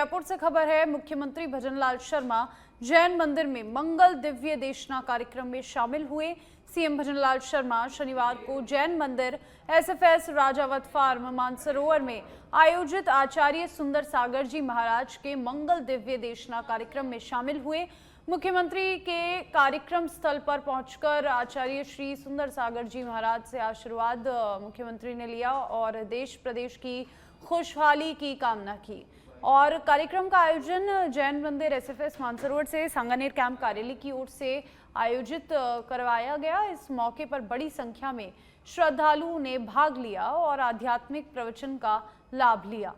जयपुर से खबर है। मुख्यमंत्री भजनलाल शर्मा जैन मंदिर में मंगल दिव्य देशना कार्यक्रम में शामिल हुए। सीएम भजनलाल शर्मा शनिवार को जैन मंदिर एसएफएस राजावत फार्म मानसरोवर में आयोजित आचार्य सुंदर सागर जी महाराज के मंगल दिव्य देशना कार्यक्रम में शामिल हुए। मुख्यमंत्री के कार्यक्रम स्थल पर पहुंचकर आचार्य श्री सुंदर सागर जी महाराज से आशीर्वाद मुख्यमंत्री ने लिया और देश प्रदेश की खुशहाली की कामना की। और कार्यक्रम का आयोजन जैन मंदिर एसएफएस मानसरोवर से सांगानेर कैंप कार्यालय की ओर से आयोजित करवाया गया। इस मौके पर बड़ी संख्या में श्रद्धालुओं ने भाग लिया और आध्यात्मिक प्रवचन का लाभ लिया।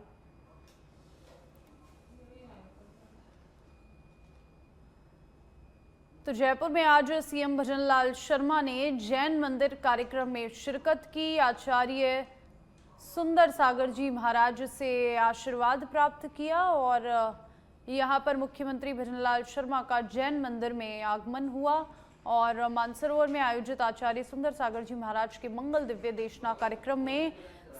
तो जयपुर में आज सीएम भजनलाल शर्मा ने जैन मंदिर कार्यक्रम में शिरकत की। आचार्य सुंदर सागर जी महाराज से आशीर्वाद प्राप्त किया और यहां पर मुख्यमंत्री भजनलाल शर्मा का जैन मंदिर में आगमन हुआ और मानसरोवर में आयोजित आचार्य सुंदर सागर जी महाराज के मंगल दिव्य देशना कार्यक्रम में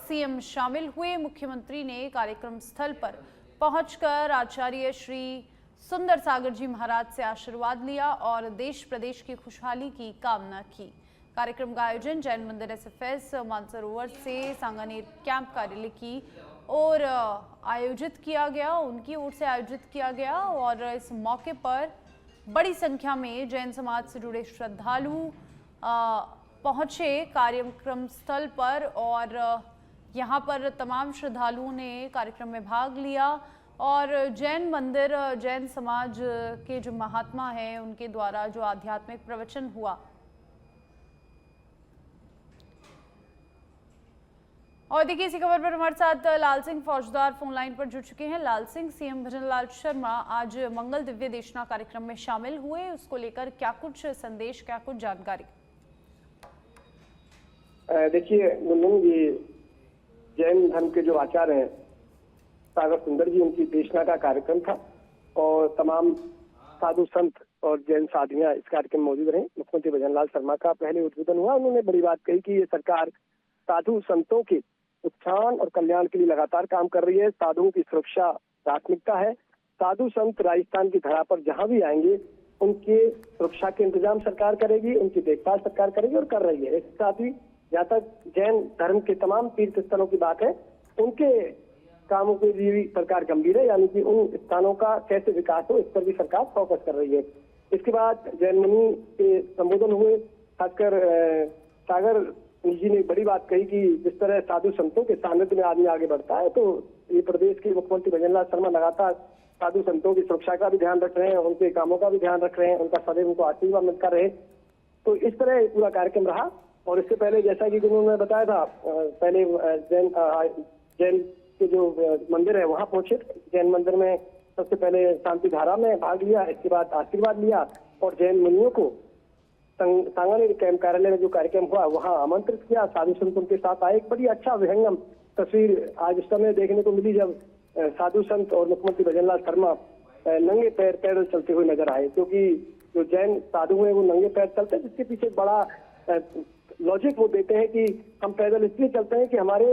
सीएम शामिल हुए। मुख्यमंत्री ने कार्यक्रम स्थल पर पहुंचकर आचार्य श्री सुंदर सागर जी महाराज से आशीर्वाद लिया और देश प्रदेश की खुशहाली की कामना की। कार्यक्रम का आयोजन जैन मंदिर एसएफएस मानसरोवर से सांगानेर कैंप कार्यालय की ओर आयोजित किया गया, उनकी ओर से आयोजित किया गया और इस मौके पर बड़ी संख्या में जैन समाज से जुड़े श्रद्धालु पहुंचे कार्यक्रम स्थल पर और यहां पर तमाम श्रद्धालुओं ने कार्यक्रम में भाग लिया और जैन मंदिर जैन समाज के जो महात्मा हैं उनके द्वारा जो आध्यात्मिक प्रवचन हुआ। और देखिए इसी खबर पर हमारे साथ लाल सिंह फौजदार फोन लाइन पर जुड़ चुके हैं। लाल सिंह, सीएम भजनलाल शर्मा आज मंगल दिव्य देशना कार्यक्रम में शामिल हुए, उसको लेकर क्या कुछ संदेश, क्या कुछ जानकारी? देखिए मुन्नू जी, जैन धर्म के जो आचार्य हैं सागर सुंदर जी, उनकी देशना का कार्यक्रम था और तमाम साधु संत और जैन साधियां इस कार्यक्रम में मौजूद रहे। मुख्यमंत्री भजनलाल शर्मा का पहले उद्बोधन हुआ। उन्होंने बड़ी बात कही कि ये सरकार साधु संतों के उत्थान और कल्याण के लिए लगातार काम कर रही है। साधुओं की सुरक्षा प्राथमिकता है। साधु संत राजस्थान की धरा पर जहां भी आएंगे उनके सुरक्षा के इंतजाम सरकार करेगी, उनकी देखभाल सरकार करेगी और कर रही है। इसके साथ ही जहाँ तक जैन धर्म के तमाम तीर्थ स्थलों की बात है, उनके कामों के लिए भी सरकार गंभीर है, यानी कि उन स्थानों का कैसे विकास हो इस पर भी सरकार फोकस कर रही है। इसके बाद जैन मुनि के संबोधन हुए, खासकर सागर जी ने बड़ी बात कही कि जिस तरह साधु संतों के सानिध्य में आदमी आगे बढ़ता है, तो ये प्रदेश के मुख्यमंत्री भजनलाल शर्मा लगातार साधु संतों की सुरक्षा का भी ध्यान रख रहे हैं, उनके कामों का भी ध्यान रख रहे हैं, उनका सदैव उनको आशीर्वाद मिलता रहे। तो इस तरह पूरा कार्यक्रम रहा। और इससे पहले जैसा कि उन्होंने बताया था, पहले जैन के जो मंदिर है वहां पहुंचे। जैन मंदिर में सबसे पहले शांति धारा में भाग लिया, इसके बाद आशीर्वाद लिया और जैन मुनियों को सांगानेर कैंप कार्यालय में जो कार्यक्रम हुआ वहां आमंत्रित किया। साधु संत उनके साथ आए। एक बड़ी अच्छा विहंगम तस्वीर आज उस समय देखने को मिली जब साधु संत और मुख्यमंत्री भजनलाल शर्मा नंगे पैर पैदल चलते हुए नजर आए, क्योंकि जो जैन साधु हैं वो नंगे पैर चलते हैं, जिसके पीछे बड़ा लॉजिक वो देते हैं कि हम पैदल इसलिए चलते हैं कि हमारे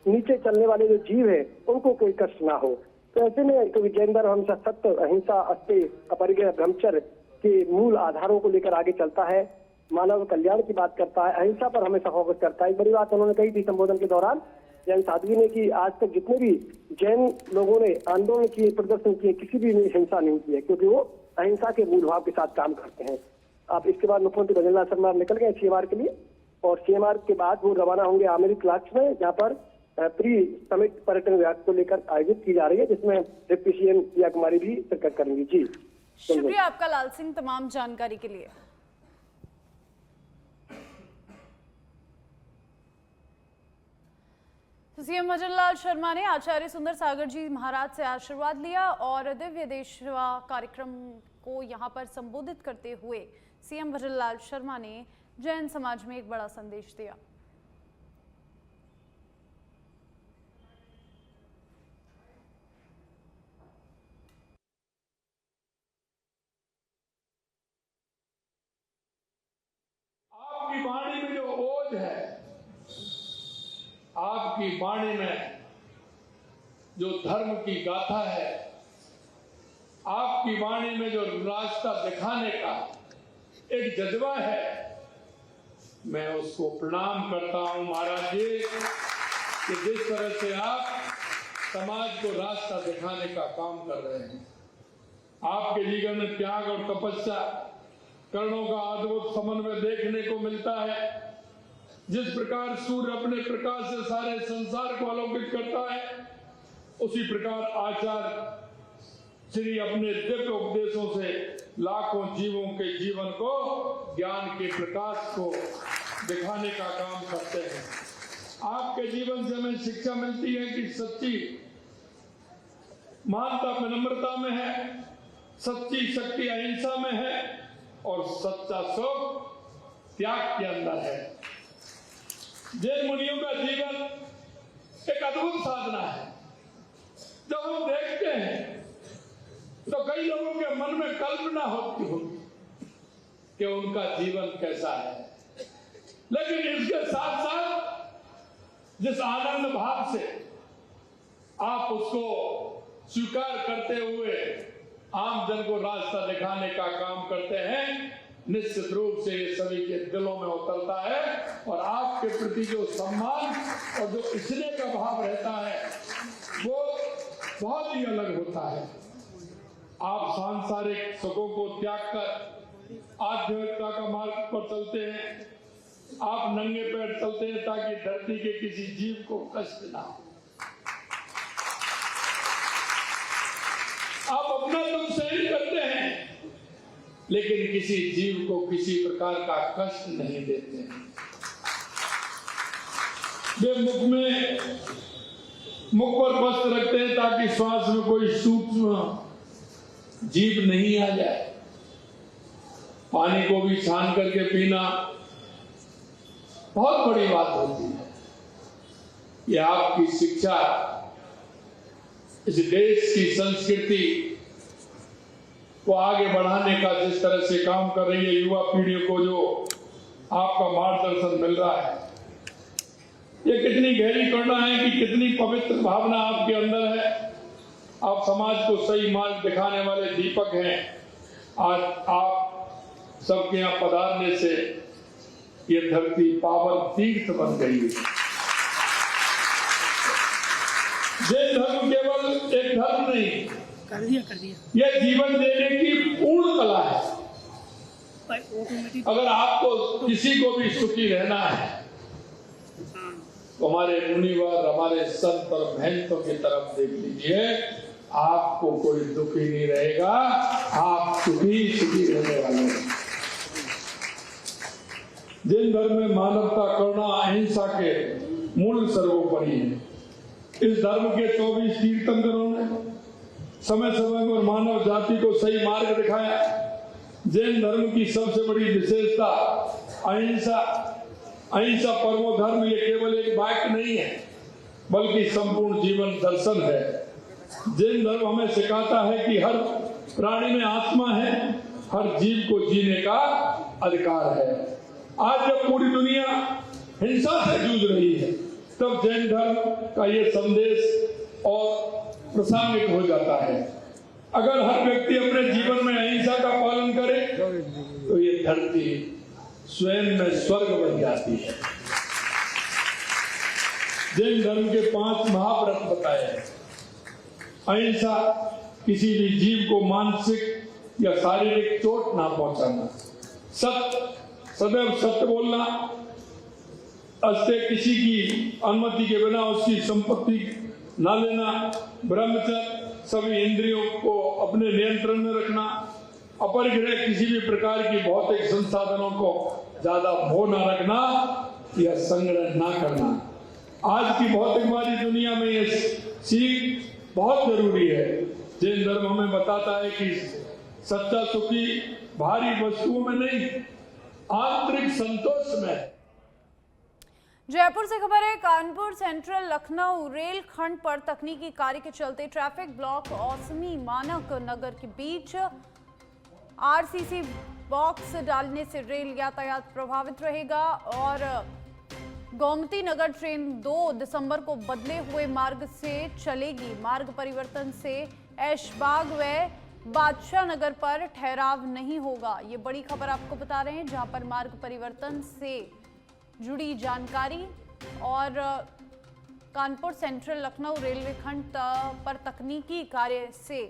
नीचे चलने वाले जो जीव है उनको कोई कष्ट ना हो। तो ऐसे में क्योंकि जैन धर्म हमेशा सत्य, अहिंसा, अस्तेय, अपरिग्रह, ब्रह्मचर्य के मूल आधारों को लेकर आगे चलता है, मानव कल्याण की बात करता है, अहिंसा पर हमेशा फोकस करता है। एक बड़ी बात उन्होंने कही थी संबोधन के दौरान जैन साध्वी ने कि आज तक जितने भी जैन लोगों ने आंदोलन किए, प्रदर्शन किए, किसी भी ने हिंसा नहीं की है, क्योंकि वो अहिंसा के मूल भाव के साथ काम करते हैं। अब इसके बाद मुख्यमंत्री भजनलाल शर्मा निकल गए सीएमआर के लिए और सीएमआर के बाद वो रवाना होंगे आमेरी क्लास में, जहाँ पर प्री समिट पर्यटन विभाग को लेकर आयोजित की जा रही है, जिसमें डिप्टी सीएम प्रिया कुमारी भी शिरकत करेंगी। जी शुक्रिया आपका लाल सिंह तमाम जानकारी के लिए। सीएम भजनलाल शर्मा ने आचार्य सुंदर सागर जी महाराज से आशीर्वाद लिया और दिव्य देशवा कार्यक्रम को यहां पर संबोधित करते हुए सीएम भजनलाल शर्मा ने जैन समाज में एक बड़ा संदेश दिया। आपकी वाणी में जो ओज है, आपकी वाणी में जो धर्म की गाथा है, आपकी वाणी में जो रास्ता दिखाने का एक जज्बा है, मैं उसको प्रणाम करता हूं महाराज जी कि जिस तरह से आप समाज को रास्ता दिखाने का काम कर रहे हैं। आपके जीवन में त्याग और तपस्या कर्णों का अद्भुत समन्वय देखने को मिलता है। जिस प्रकार सूर्य अपने प्रकाश से सारे संसार को आलोकित करता है, उसी प्रकार आचार्य श्री अपने दिव्य उपदेशों से लाखों जीवों के जीवन को ज्ञान के प्रकाश को दिखाने का काम करते हैं। आपके जीवन से हमें शिक्षा मिलती है कि सच्ची मानवता विनम्रता में है, सच्ची शक्ति अहिंसा में है और सच्चा सुख त्याग के अंदर है। जैन मुनियों का जीवन एक अद्भुत साधना है। जब हम देखते हैं तो कई लोगों के मन में कल्पना होती होगी कि उनका जीवन कैसा है, लेकिन इसके साथ साथ जिस आनंद भाव से आप उसको स्वीकार करते हुए आम जन को रास्ता दिखाने का काम करते हैं, निश्चित रूप से ये सभी के दिलों में उतरता है और आपके प्रति जो सम्मान और जो स्नेह का भाव रहता है वो बहुत ही अलग होता है। आप सांसारिक सुखों को त्याग कर आध्यात्मिकता का मार्ग पर चलते हैं। आप नंगे पैर चलते हैं ताकि धरती के किसी जीव को कष्ट ना हो। आप अपना दुख सहन करते हैं, लेकिन किसी जीव को किसी प्रकार का कष्ट नहीं देते हैं। वे मुख पर वस्त्र रखते हैं ताकि श्वास में कोई सूक्ष्म जीव नहीं आ जाए। पानी को भी छान करके पीना बहुत बड़ी बात होती है। यह आपकी शिक्षा इस देश की संस्कृति को आगे बढ़ाने का जिस तरह से काम कर रही है, युवा पीढ़ी को जो आपका मार्गदर्शन मिल रहा है, ये कितनी गहरी करुणा है कि कितनी पवित्र भावना आपके अंदर है। आप समाज को सही मार्ग दिखाने वाले दीपक हैं। आज आप सबके यहाँ पधारने से ये धरती पावन तीर्थ बन गई है। जैन धर्म केवल एक धर्म नहीं, कर दिया यह जीवन देने की पूर्ण कला है। अगर आपको किसी को भी सुखी रहना है तो हमारे मुनिवर, हमारे संत और महंतों की तरफ देख लीजिए, आपको कोई दुखी नहीं रहेगा, आप सुखी रहने वाले हैं। जिन धर्म में मानवता, करुणा, अहिंसा के मूल सर्वोपरि है, इस धर्म के 24 तीर्थंकरों ने समय समय पर मानव जाति को सही मार्ग दिखाया। जैन धर्म की सबसे बड़ी विशेषता अहिंसा परमो धर्म, ये केवल एक वाक्य नहीं है बल्कि संपूर्ण जीवन दर्शन है। जैन धर्म हमें सिखाता है कि हर प्राणी में आत्मा है, हर जीव को जीने का अधिकार है। आज जब पूरी दुनिया हिंसा से जूझ रही है, तब जैन धर्म का ये संदेश और प्रासंगिक हो जाता है। अगर हर व्यक्ति अपने जीवन में अहिंसा का पालन करे तो ये धरती स्वयं में स्वर्ग बन जाती है। जैन धर्म के 5 महाव्रत बताए हैं। अहिंसा, किसी भी जीव को मानसिक या शारीरिक चोट ना पहुंचाना, सदैव सत्य बोलना, किसी की अनुमति के बिना उसकी संपत्ति ना लेना, ब्रह्मचर्य, सभी इंद्रियों को अपने नियंत्रण में रखना, अपरिग्रह, किसी भी प्रकार की भौतिक संसाधनों को ज्यादा मोह न रखना या संग्रह ना करना। आज की भौतिकवादी दुनिया में ये सीख बहुत जरूरी है। जैन धर्म हमें बताता है कि सच्चा सुखी भारी वस्तुओं में नहीं, आंतरिक संतोष में है। जयपुर से खबर है। कानपुर सेंट्रल लखनऊ रेल खंड पर तकनीकी कार्य के चलते ट्रैफिक ब्लॉक औसमी मानक नगर के बीच आरसीसी बॉक्स डालने से रेल यातायात प्रभावित रहेगा और गोमती नगर ट्रेन 2 दिसंबर को बदले हुए मार्ग से चलेगी। मार्ग परिवर्तन से ऐशबाग व बादशाह नगर पर ठहराव नहीं होगा। ये बड़ी खबर आपको बता रहे हैं, जहां पर मार्ग परिवर्तन से जुड़ी जानकारी और कानपुर सेंट्रल लखनऊ रेलवे खंड पर तकनीकी कार्य से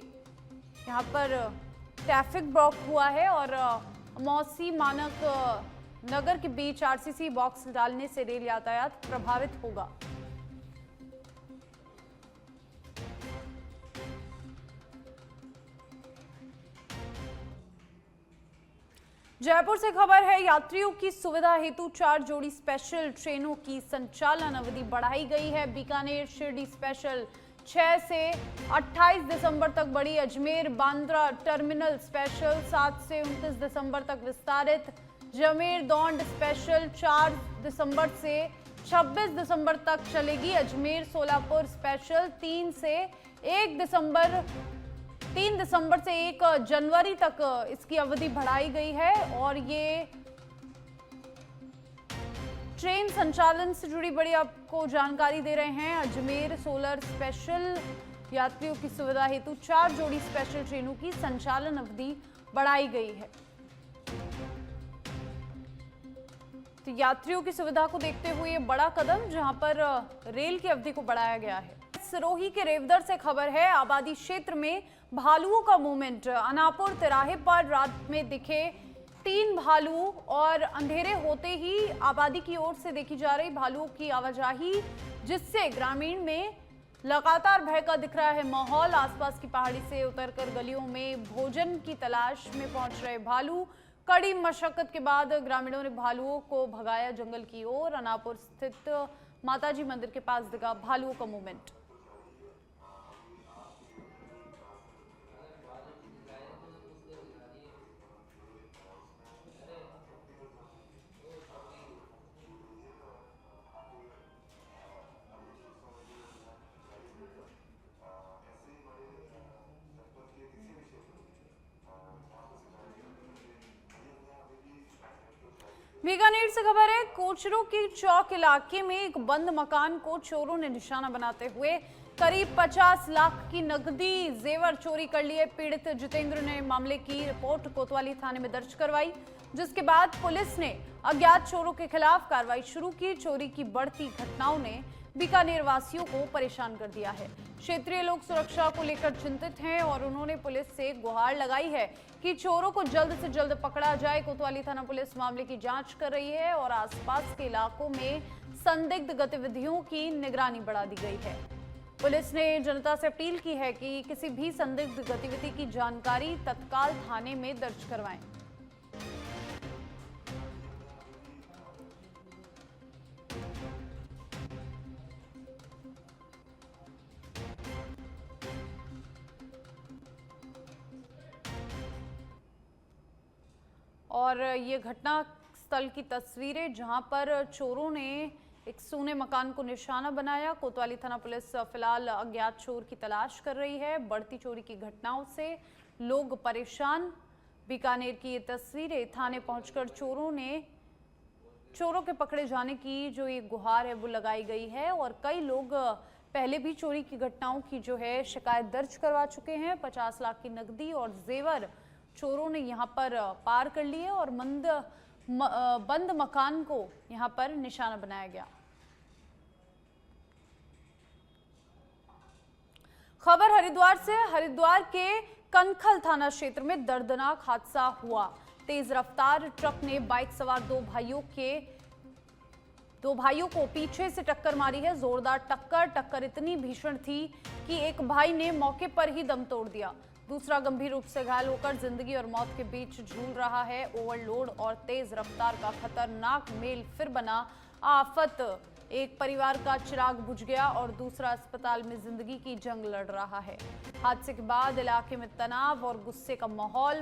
यहां पर ट्रैफिक ब्लॉक हुआ है और मौसी मानक नगर के बीच आरसीसी बॉक्स डालने से रेल यातायात प्रभावित होगा। जयपुर से खबर है, यात्रियों की सुविधा हेतु 4 जोड़ी स्पेशल ट्रेनों की संचालन अवधि बढ़ाई गई है। बीकानेर शिरडी स्पेशल 6 से 28 दिसंबर तक बढ़ी। अजमेर बांद्रा टर्मिनल स्पेशल 7 से 29 दिसंबर तक विस्तारित। जमेर दौंड स्पेशल 4 दिसंबर से 26 दिसंबर तक चलेगी। अजमेर सोलापुर स्पेशल 3 दिसंबर से 1 जनवरी तक इसकी अवधि बढ़ाई गई है। और ये ट्रेन संचालन से जुड़ी बड़ी आपको जानकारी दे रहे हैं। अजमेर सोलर स्पेशल यात्रियों की सुविधा हेतु 4 जोड़ी स्पेशल ट्रेनों की संचालन अवधि बढ़ाई गई है। तो यात्रियों की सुविधा को देखते हुए ये बड़ा कदम, जहां पर रेल की अवधि को बढ़ाया गया है। सिरोही के रेवदर से खबर है, आबादी क्षेत्र में भालुओं का मूवमेंट। अनापुर तिराहे पर रात में दिखे 3 भालू और अंधेरे होते ही आबादी की ओर से देखी जा रही भालुओं की आवाजाही, जिससे ग्रामीण में लगातार भय का दिख रहा है माहौल। आसपास की पहाड़ी से उतरकर गलियों में भोजन की तलाश में पहुंच रहे भालू। कड़ी मशक्कत के बाद ग्रामीणों ने भालुओं को भगाया जंगल की ओर। अनापुर स्थित माताजी मंदिर के पास दिखा भालुओं का मूवमेंट। बीकानेर से खबर है, कोचरों की चौक इलाके में एक बंद मकान को चोरों ने निशाना बनाते हुए करीब 50 लाख की नकदी जेवर चोरी कर लिए। पीड़ित जितेंद्र ने मामले की रिपोर्ट कोतवाली थाने में दर्ज करवाई, जिसके बाद पुलिस ने अज्ञात चोरों के खिलाफ कार्रवाई शुरू की। चोरी की बढ़ती घटनाओं ने बीकानेर वासियों को परेशान कर दिया है। क्षेत्रीय लोग सुरक्षा को लेकर चिंतित हैं और उन्होंने पुलिस से गुहार लगाई है कि चोरों को जल्द से जल्द पकड़ा जाए। कोतवाली थाना पुलिस मामले की जांच कर रही है और आसपास के इलाकों में संदिग्ध गतिविधियों की निगरानी बढ़ा दी गई है। पुलिस ने जनता से अपील की है कि किसी भी संदिग्ध गतिविधि की जानकारी तत्काल थाने में दर्ज करवाएं। और ये घटना स्थल की तस्वीरें, जहां पर चोरों ने एक सूने मकान को निशाना बनाया। कोतवाली थाना पुलिस फिलहाल अज्ञात चोर की तलाश कर रही है। बढ़ती चोरी की घटनाओं से लोग परेशान। बीकानेर की ये तस्वीरें, थाने पहुंचकर चोरों के पकड़े जाने की जो ये गुहार है वो लगाई गई है। और कई लोग पहले भी चोरी की घटनाओं की जो है शिकायत दर्ज करवा चुके हैं। 50 लाख की नकदी और जेवर चोरों ने यहां पर पार कर लिए और बंद मकान को यहां पर निशाना बनाया गया। खबर हरिद्वार से, हरिद्वार के कनखल थाना क्षेत्र में दर्दनाक हादसा हुआ। तेज रफ्तार ट्रक ने बाइक सवार दो भाइयों को पीछे से टक्कर मारी है। जोरदार टक्कर इतनी भीषण थी कि एक भाई ने मौके पर ही दम तोड़ दिया। दूसरा गंभीर रूप से घायल होकर जिंदगी और मौत के बीच झूल रहा है। ओवरलोड और तेज रफ्तार का खतरनाक मेल फिर बना आफत। एक परिवार का चिराग बुझ गया और दूसरा अस्पताल में जिंदगी की जंग लड़ रहा है। हादसे के बाद इलाके में तनाव और गुस्से का माहौल।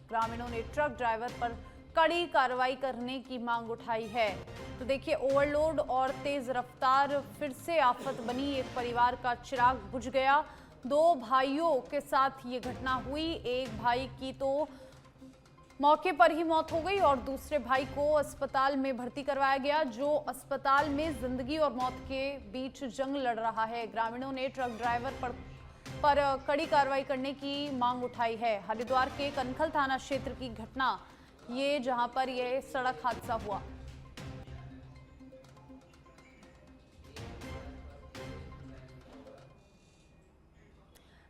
ग्रामीणों ने ट्रक ड्राइवर पर कड़ी कार्रवाई करने की मांग उठाई है। तो देखिए, ओवरलोड और तेज रफ्तार फिर से आफत बनी। एक परिवार का चिराग बुझ गया। 2 भाइयों के साथ ये घटना हुई। एक भाई की तो मौके पर ही मौत हो गई और दूसरे भाई को अस्पताल में भर्ती करवाया गया, जो अस्पताल में जिंदगी और मौत के बीच जंग लड़ रहा है। ग्रामीणों ने ट्रक ड्राइवर पर कड़ी कार्रवाई करने की मांग उठाई है। हरिद्वार के कनखल थाना क्षेत्र की घटना ये, जहां पर यह सड़क हादसा हुआ।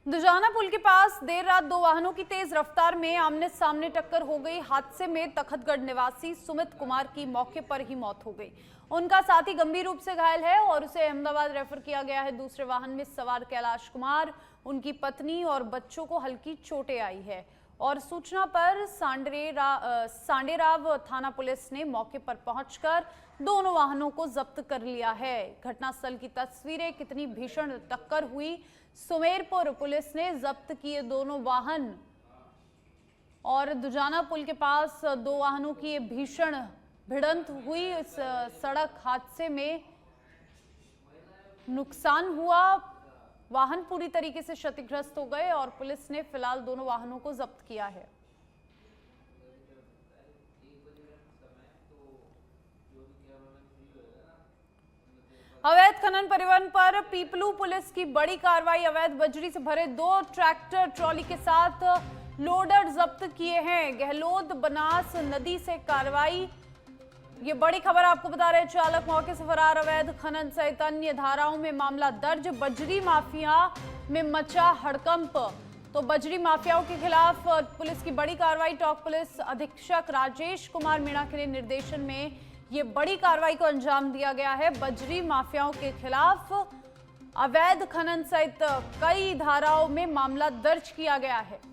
दुजाना पुल के पास देर रात दो वाहनों की तेज रफ्तार में आमने सामने टक्कर हो गई। हादसे में तखतगढ़ निवासी सुमित कुमार की मौके पर ही मौत हो गई। उनका साथी गंभीर रूप से घायल है और उसे अहमदाबाद रेफर किया गया है। दूसरे वाहन में सवार कैलाश कुमार, उनकी पत्नी और बच्चों को हल्की चोटें आई है और सूचना पर सांडेराव थाना पुलिस ने मौके पर पहुंचकर दोनों वाहनों को जब्त कर लिया है। घटनास्थल की तस्वीरें, कितनी भीषण टक्कर हुई। सुमेरपुर पुलिस ने जब्त किए दोनों वाहन और दुजाना पुल के पास दो वाहनों की भीषण भिड़ंत हुई। इस सड़क हादसे में नुकसान हुआ, वाहन पूरी तरीके से क्षतिग्रस्त हो गए और पुलिस ने फिलहाल दोनों वाहनों को जब्त किया है। अवैध खनन परिवहन पर पीपलू पुलिस की बड़ी कार्रवाई। अवैध बजरी से भरे 2 ट्रैक्टर ट्रॉली के साथ लोडर जब्त किए हैं। गहलोद बनास नदी से कार्रवाई। ये बड़ी खबर आपको बता रहे, चालक मौके से फरार। अवैध खनन सहित अन्य धाराओं में मामला दर्ज। बजरी माफिया में मचा हड़कंप। तो बजरी माफियाओं के खिलाफ पुलिस की बड़ी कार्रवाई। टॉप पुलिस अधीक्षक राजेश कुमार मीणा के निर्देशन में ये बड़ी कार्रवाई को अंजाम दिया गया है। बजरी माफियाओं के खिलाफ अवैध खनन सहित कई धाराओं में मामला दर्ज किया गया है।